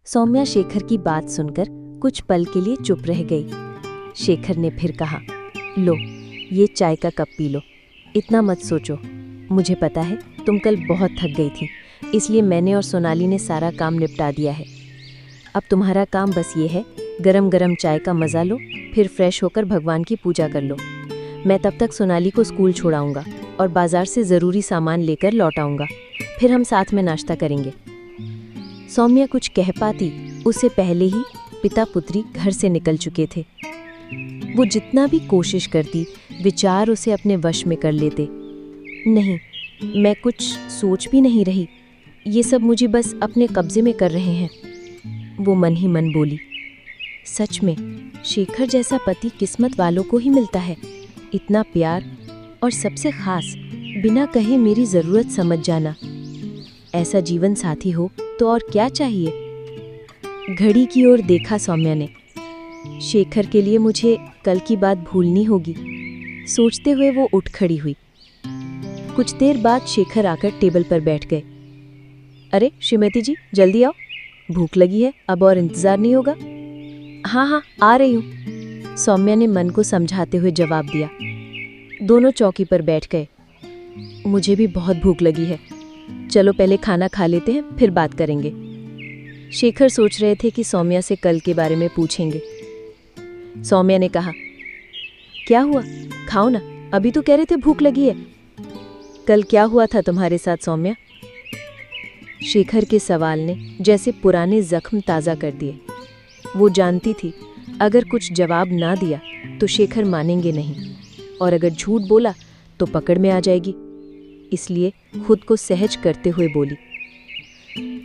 सौम्या शेखर की बात सुनकर कुछ पल के लिए चुप रह गई। शेखर ने फिर कहा, लो ये चाय का कप पी लो, इतना मत सोचो। मुझे पता है तुम कल बहुत थक गई थी, इसलिए मैंने और सोनाली ने सारा काम निपटा दिया है। अब तुम्हारा काम बस ये है, गरम गरम चाय का मज़ा लो, फिर फ्रेश होकर भगवान की पूजा कर लो। मैं तब तक सोनाली को स्कूल छोड़ाऊंगा और बाजार से ज़रूरी सामान लेकर लौट आऊंगा, फिर हम साथ में नाश्ता करेंगे। सौम्या कुछ कह पाती उससे पहले ही पिता पुत्री घर से निकल चुके थे। वो जितना भी कोशिश करती, विचार उसे अपने वश में कर लेते। नहीं, मैं कुछ सोच भी नहीं रही, ये सब मुझे बस अपने कब्जे में कर रहे हैं। वो मन ही मन बोली, सच में शेखर जैसा पति किस्मत वालों को ही मिलता है। इतना प्यार और सबसे खास बिना कहे मेरी ज़रूरत समझ जाना। ऐसा जीवन साथी हो तो और क्या चाहिए। घड़ी की ओर देखा सौम्या ने। शेखर के लिए मुझे कल की बात भूलनी होगी, सोचते हुए वो उठ खड़ी हुई। कुछ देर बाद शेखर आकर टेबल पर बैठ गए। अरे श्रीमती जी, जल्दी आओ, भूख लगी है, अब और इंतज़ार नहीं होगा। हाँ हाँ, आ रही हूँ, सौम्या ने मन को समझाते हुए जवाब दिया। दोनों चौकी पर बैठ गए। मुझे भी बहुत भूख लगी है, चलो पहले खाना खा लेते हैं, फिर बात करेंगे। शेखर सोच रहे थे कि सौम्या से कल के बारे में पूछेंगे। सौम्या ने कहा, क्या हुआ, खाओ ना, अभी तो कह रहे थे भूख लगी है। कल क्या हुआ था तुम्हारे साथ सौम्या? शेखर के सवाल ने जैसे पुराने जख्म ताज़ा कर दिए। वो जानती थी अगर कुछ जवाब ना दिया तो शेखर मानेंगे नहीं, और अगर झूठ बोला तो पकड़ में आ जाएगी। इसलिए खुद को सहज करते हुए बोली,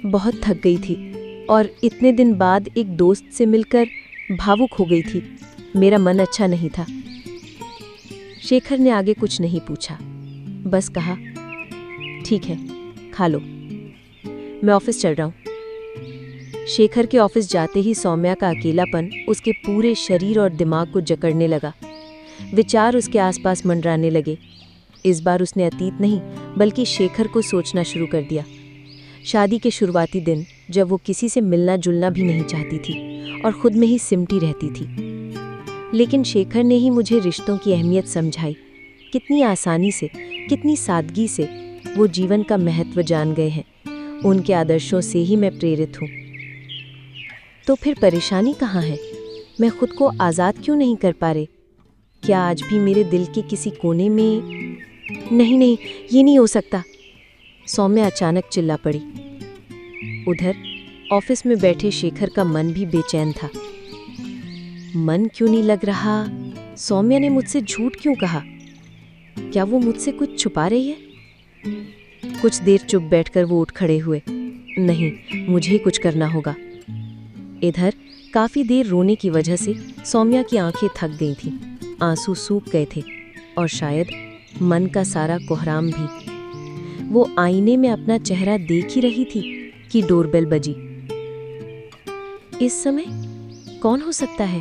बहुत थक गई थी और इतने दिन बाद एक दोस्त से मिलकर भावुक हो गई थी, मेरा मन अच्छा नहीं था। शेखर ने आगे कुछ नहीं पूछा, बस कहा, ठीक है, खा लो, मैं ऑफिस चल रहा हूँ। शेखर के ऑफिस जाते ही सौम्या का अकेलापन उसके पूरे शरीर और दिमाग को जकड़ने लगा। विचार उसके आसपास मंडराने लगे। इस बार उसने अतीत नहीं बल्कि शेखर को सोचना शुरू कर दिया। शादी के शुरुआती दिन, जब वो किसी से मिलना जुलना भी नहीं चाहती थी और खुद में ही सिमटी रहती थी, लेकिन शेखर ने ही मुझे रिश्तों की अहमियत समझाई। कितनी आसानी से, कितनी सादगी से वो जीवन का महत्व जान गए हैं। उनके आदर्शों से ही मैं प्रेरित हूँ। तो फिर परेशानी कहाँ है? मैं खुद को आज़ाद क्यों नहीं कर पा रहे? क्या आज भी मेरे दिल के किसी कोने में? नहीं नहीं, ये नहीं हो सकता, सौम्या अचानक चिल्ला पड़ी। उधर ऑफिस में बैठे शेखर का मन भी बेचैन था। मन क्यों नहीं लग रहा? सौम्या ने मुझसे झूठ क्यों कहा? क्या वो मुझसे कुछ छुपा रही है? कुछ देर चुप बैठकर वो उठ खड़े हुए। नहीं, मुझे ही कुछ करना होगा। इधर काफी देर रोने की वजह से सौम्या की आंखें थक गई थीं, आंसू सूख गए थे और शायद मन का सारा कोहराम भी। वो आईने में अपना चेहरा देख ही रही थी कि डोरबेल बजी। इस समय कौन हो सकता है?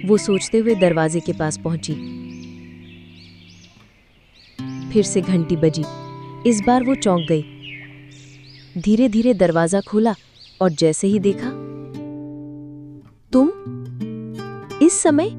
वो सोचते हुए दरवाजे के पास पहुंची। फिर से घंटी बजी। इस बार वो चौंक गई। धीरे धीरे दरवाजा खोला और जैसे ही देखा, तुम इस समय